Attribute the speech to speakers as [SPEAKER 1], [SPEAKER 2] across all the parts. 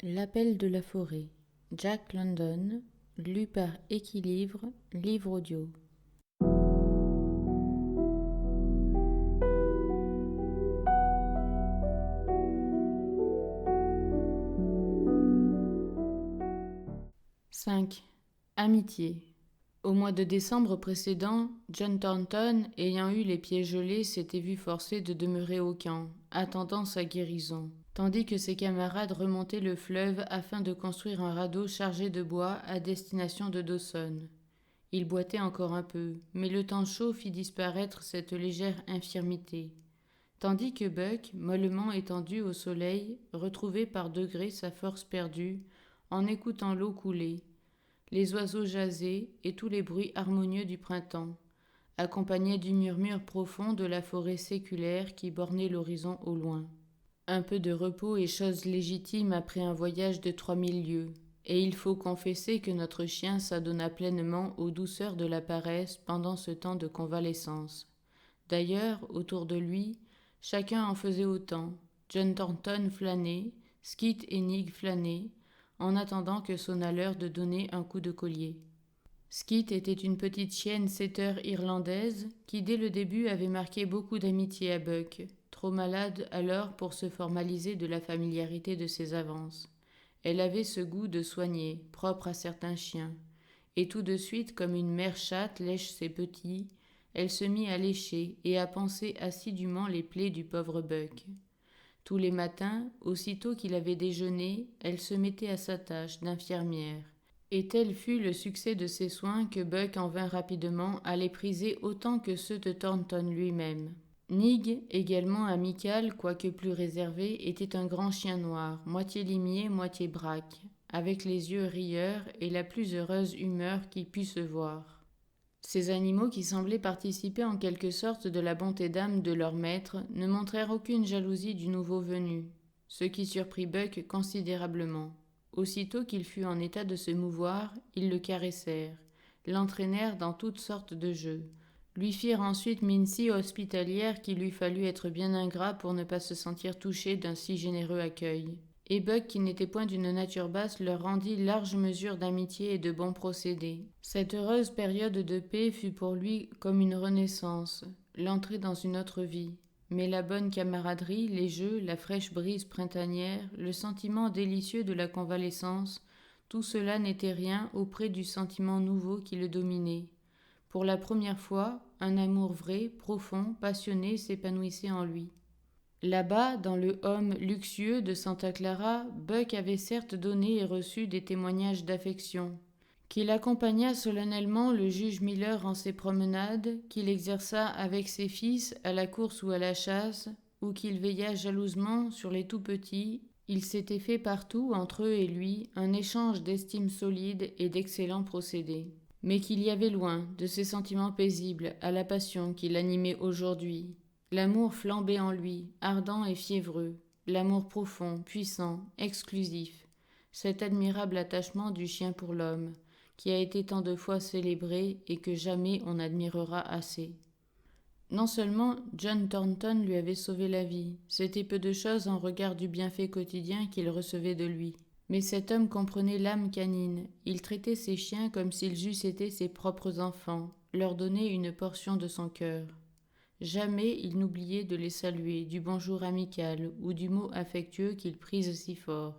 [SPEAKER 1] L'appel de la forêt. Jack London, lu par Équilivre, livre audio. « 5. Amitié. Au mois de décembre précédent, John Thornton, ayant eu les pieds gelés, s'était vu forcé de demeurer au camp, attendant sa guérison, tandis que ses camarades remontaient le fleuve afin de construire un radeau chargé de bois à destination de Dawson. Il boitait encore un peu, mais le temps chaud fit disparaître cette légère infirmité, tandis que Buck, mollement étendu au soleil, retrouvait par degrés sa force perdue en écoutant l'eau couler, les oiseaux jaser et tous les bruits harmonieux du printemps, accompagnés du murmure profond de la forêt séculaire qui bornait l'horizon au loin. Un peu de repos est chose légitime après un voyage de 3000 lieues, et il faut confesser que notre chien s'adonna pleinement aux douceurs de la paresse pendant ce temps de convalescence. D'ailleurs, autour de lui, chacun en faisait autant. John Thornton flânait, Skit et Nig flânaient, en attendant que sonna l'heure de donner un coup de collier. Skit était une petite chienne setter irlandaise qui dès le début avait marqué beaucoup d'amitié à Buck, trop malade alors pour se formaliser de la familiarité de ses avances. Elle avait ce goût de soigner, propre à certains chiens, et tout de suite, comme une mère chatte lèche ses petits, elle se mit à lécher et à panser assidûment les plaies du pauvre Buck. Tous les matins, aussitôt qu'il avait déjeuné, elle se mettait à sa tâche d'infirmière. Et tel fut le succès de ses soins que Buck en vint rapidement à les priser autant que ceux de Thornton lui-même. Nig, également amical, quoique plus réservé, était un grand chien noir, moitié limier, moitié braque, avec les yeux rieurs et la plus heureuse humeur qui pût se voir. Ces animaux, qui semblaient participer en quelque sorte de la bonté d'âme de leur maître, ne montrèrent aucune jalousie du nouveau venu, ce qui surprit Buck considérablement. Aussitôt qu'il fut en état de se mouvoir, ils le caressèrent, l'entraînèrent dans toutes sortes de jeux, lui firent ensuite mine si hospitalière qu'il lui fallut être bien ingrat pour ne pas se sentir touché d'un si généreux accueil. Et Buck, qui n'était point d'une nature basse, leur rendit large mesure d'amitié et de bons procédés. Cette heureuse période de paix fut pour lui comme une renaissance, l'entrée dans une autre vie. Mais la bonne camaraderie, les jeux, la fraîche brise printanière, le sentiment délicieux de la convalescence, tout cela n'était rien auprès du sentiment nouveau qui le dominait. Pour la première fois, un amour vrai, profond, passionné s'épanouissait en lui. Là-bas, dans le home luxueux de Santa Clara, Buck avait certes donné et reçu des témoignages d'affection. Qu'il accompagna solennellement le juge Miller en ses promenades, qu'il exerça avec ses fils à la course ou à la chasse, ou qu'il veilla jalousement sur les tout-petits, il s'était fait partout, entre eux et lui, un échange d'estime solide et d'excellents procédés. Mais qu'il y avait loin de ces sentiments paisibles à la passion qui l'animait aujourd'hui. L'amour flambait en lui, ardent et fiévreux, l'amour profond, puissant, exclusif, cet admirable attachement du chien pour l'homme, qui a été tant de fois célébré et que jamais on n'admirera assez. Non seulement John Thornton lui avait sauvé la vie, c'était peu de chose en regard du bienfait quotidien qu'il recevait de lui. Mais cet homme comprenait l'âme canine, il traitait ses chiens comme s'ils eussent été ses propres enfants, leur donnait une portion de son cœur. Jamais il n'oubliait de les saluer du bonjour amical ou du mot affectueux qu'il prise si fort.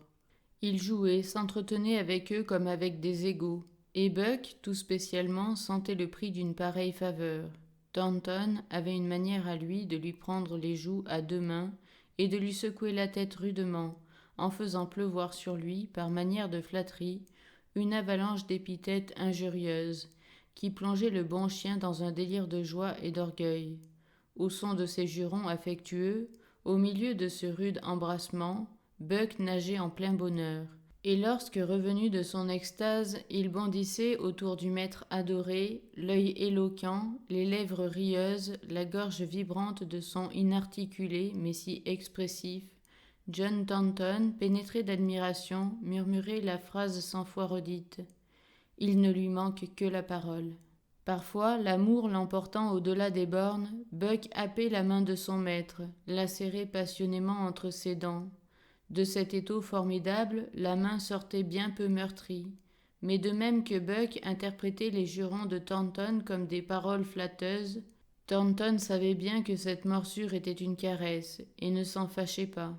[SPEAKER 1] Il jouait, s'entretenait avec eux comme avec des égaux, et Buck, tout spécialement, sentait le prix d'une pareille faveur. Thornton avait une manière à lui de lui prendre les joues à deux mains et de lui secouer la tête rudement, en faisant pleuvoir sur lui, par manière de flatterie, une avalanche d'épithètes injurieuses, qui plongeait le bon chien dans un délire de joie et d'orgueil. Au son de ces jurons affectueux, au milieu de ce rude embrassement, Buck nageait en plein bonheur. Et lorsque, revenu de son extase, il bondissait autour du maître adoré, l'œil éloquent, les lèvres rieuses, la gorge vibrante de son inarticulé mais si expressif, John Thornton, pénétré d'admiration, murmurait la phrase 100 fois redite. Il ne lui manque que la parole. Parfois, l'amour l'emportant au-delà des bornes, Buck happait la main de son maître, la serrait passionnément entre ses dents. De cet étau formidable, la main sortait bien peu meurtrie. Mais de même que Buck interprétait les jurons de Thornton comme des paroles flatteuses, Thornton savait bien que cette morsure était une caresse, et ne s'en fâchait pas.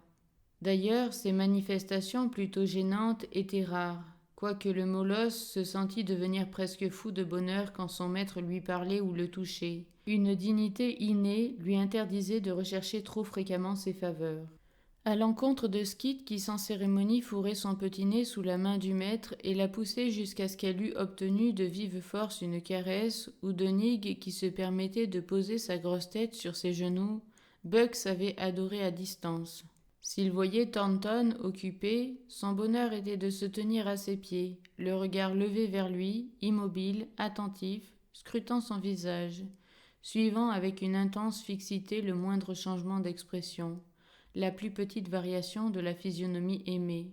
[SPEAKER 1] D'ailleurs, ces manifestations plutôt gênantes étaient rares, quoique le molosse se sentît devenir presque fou de bonheur quand son maître lui parlait ou le touchait. Une dignité innée lui interdisait de rechercher trop fréquemment ses faveurs. À l'encontre de Skid qui sans cérémonie fourrait son petit nez sous la main du maître et la poussait jusqu'à ce qu'elle eût obtenu de vive force une caresse, ou de Nig qui se permettait de poser sa grosse tête sur ses genoux, Buck savait adorer à distance. S'il voyait Thornton occupé, son bonheur était de se tenir à ses pieds, le regard levé vers lui, immobile, attentif, scrutant son visage, suivant avec une intense fixité le moindre changement d'expression, la plus petite variation de la physionomie aimée.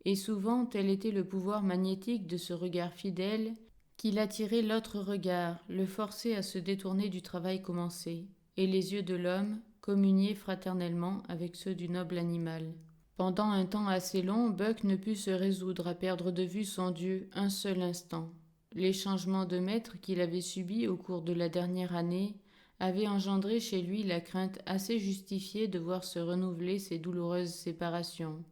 [SPEAKER 1] Et souvent, tel était le pouvoir magnétique de ce regard fidèle, qu'il attirait l'autre regard, le forçait à se détourner du travail commencé, et les yeux de l'homme communiaient fraternellement avec ceux du noble animal. Pendant un temps assez long, Buck ne put se résoudre à perdre de vue son Dieu un seul instant. Les changements de maître qu'il avait subis au cours de la dernière année avaient engendré chez lui la crainte assez justifiée de voir se renouveler ces douloureuses séparations,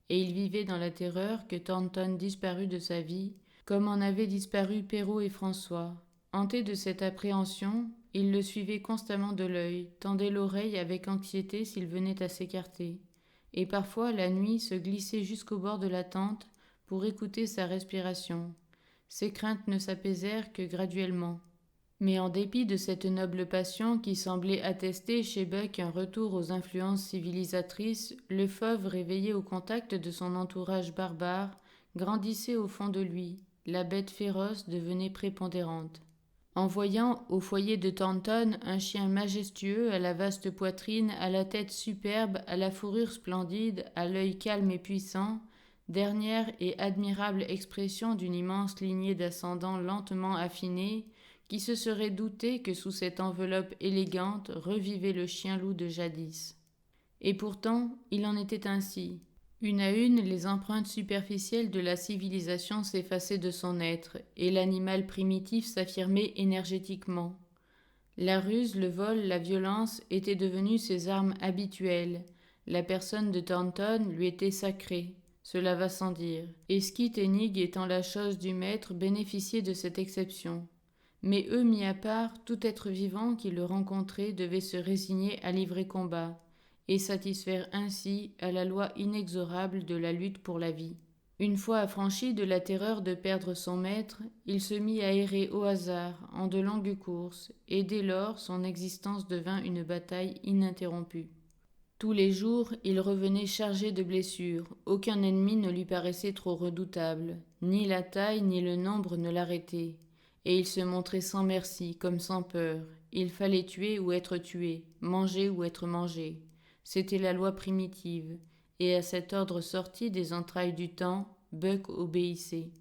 [SPEAKER 1] et il vivait dans la terreur que Thornton disparût de sa vie, comme en avaient disparu Perrault et François. Hanté de cette appréhension, il le suivait constamment de l'œil, tendait l'oreille avec anxiété s'il venait à s'écarter, et parfois la nuit se glissait jusqu'au bord de la tente pour écouter sa respiration. Ses craintes ne s'apaisèrent que graduellement. Mais en dépit de cette noble passion qui semblait attester chez Buck un retour aux influences civilisatrices, le fauve réveillé au contact de son entourage barbare grandissait au fond de lui, la bête féroce devenait prépondérante. En voyant au foyer de Thornton un chien majestueux à la vaste poitrine, à la tête superbe, à la fourrure splendide, à l'œil calme et puissant, dernière et admirable expression d'une immense lignée d'ascendants lentement affinés, qui se serait douté que sous cette enveloppe élégante revivait le chien-loup de jadis. Et pourtant, il en était ainsi. Une à une, les empreintes superficielles de la civilisation s'effaçaient de son être, et l'animal primitif s'affirmait énergétiquement. La ruse, le vol, la violence étaient devenus ses armes habituelles. La personne de Thornton lui était sacrée, cela va sans dire, et Skit et Nig étant la chose du maître bénéficiaient de cette exception. Mais eux mis à part, tout être vivant qui le rencontrait devait se résigner à livrer combat, et satisfaire ainsi à la loi inexorable de la lutte pour la vie. Une fois affranchi de la terreur de perdre son maître, il se mit à errer au hasard, en de longues courses, et dès lors son existence devint une bataille ininterrompue. Tous les jours, il revenait chargé de blessures, aucun ennemi ne lui paraissait trop redoutable, ni la taille ni le nombre ne l'arrêtaient. Et il se montrait sans merci, comme sans peur. Il fallait tuer ou être tué, manger ou être mangé. C'était la loi primitive, et à cet ordre sorti des entrailles du temps, Buck obéissait.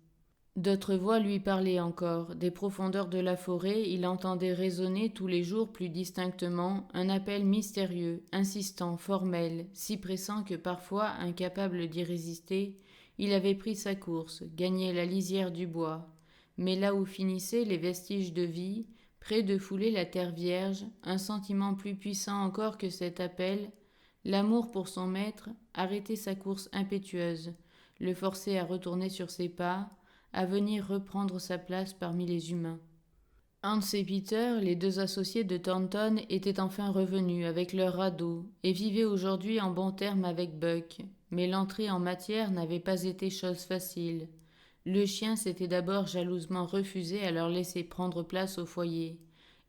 [SPEAKER 1] D'autres voix lui parlaient encore. Des profondeurs de la forêt, il entendait résonner tous les jours plus distinctement un appel mystérieux, insistant, formel, si pressant que parfois, incapable d'y résister, il avait pris sa course, gagné la lisière du bois. Mais là où finissaient les vestiges de vie, près de fouler la terre vierge, un sentiment plus puissant encore que cet appel, l'amour pour son maître, arrêtait sa course impétueuse, le forçait à retourner sur ses pas, à venir reprendre sa place parmi les humains. Hans et Peter, les deux associés de Thornton, étaient enfin revenus avec leur radeau et vivaient aujourd'hui en bons termes avec Buck, mais l'entrée en matière n'avait pas été chose facile. Le chien s'était d'abord jalousement refusé à leur laisser prendre place au foyer,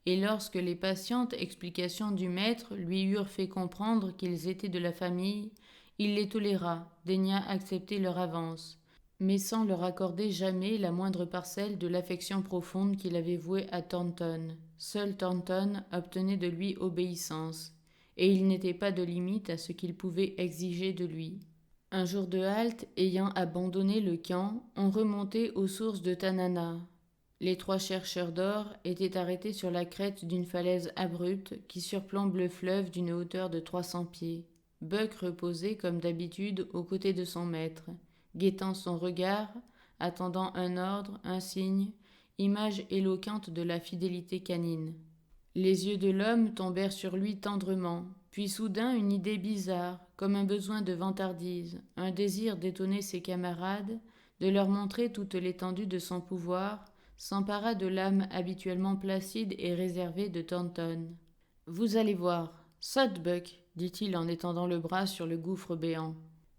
[SPEAKER 1] et lorsque les patientes explications du maître lui eurent fait comprendre qu'ils étaient de la famille, il les toléra, daigna accepter leur avance, mais sans leur accorder jamais la moindre parcelle de l'affection profonde qu'il avait vouée à Thornton. Seul Thornton obtenait de lui obéissance, et il n'était pas de limite à ce qu'il pouvait exiger de lui. Un jour de halte, ayant abandonné le camp, on remontait aux sources de Tanana. Les trois chercheurs d'or étaient arrêtés sur la crête d'une falaise abrupte qui surplombe le fleuve d'une hauteur de 300 pieds. Buck reposait comme d'habitude aux côtés de son maître, guettant son regard, attendant un ordre, un signe, image éloquente de la fidélité canine. Les yeux de l'homme tombèrent sur lui tendrement, puis soudain une idée bizarre, comme un besoin de vantardise, un désir d'étonner ses camarades, de leur montrer toute l'étendue de son pouvoir, s'empara de l'âme habituellement placide et réservée de Thornton. « Vous allez voir. Saute, Buck, dit-il en étendant le bras sur le gouffre béant.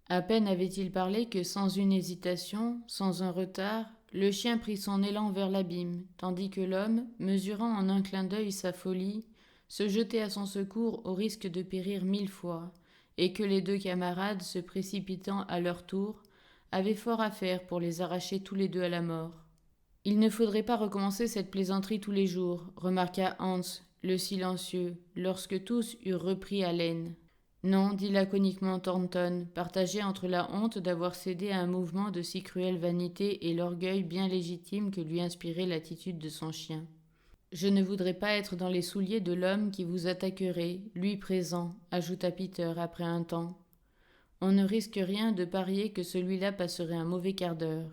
[SPEAKER 1] À peine avait-il parlé que sans une hésitation, sans un retard, le chien prit son élan vers l'abîme, tandis que l'homme, mesurant en un clin d'œil sa folie, se jetait à son secours au risque de périr 1000 fois, et que les deux camarades, se précipitant à leur tour, avaient fort à faire pour les arracher tous les deux à la mort. « Il ne faudrait pas recommencer cette plaisanterie tous les jours, remarqua Hans, le silencieux, lorsque tous eurent repris haleine. Non, dit laconiquement Thornton, partagé entre la honte d'avoir cédé à un mouvement de si cruelle vanité et l'orgueil bien légitime que lui inspirait l'attitude de son chien. Je ne voudrais pas être dans les souliers de l'homme qui vous attaquerait, lui présent, ajouta Peter après un temps. On ne risque rien de parier que celui-là passerait un mauvais quart d'heure.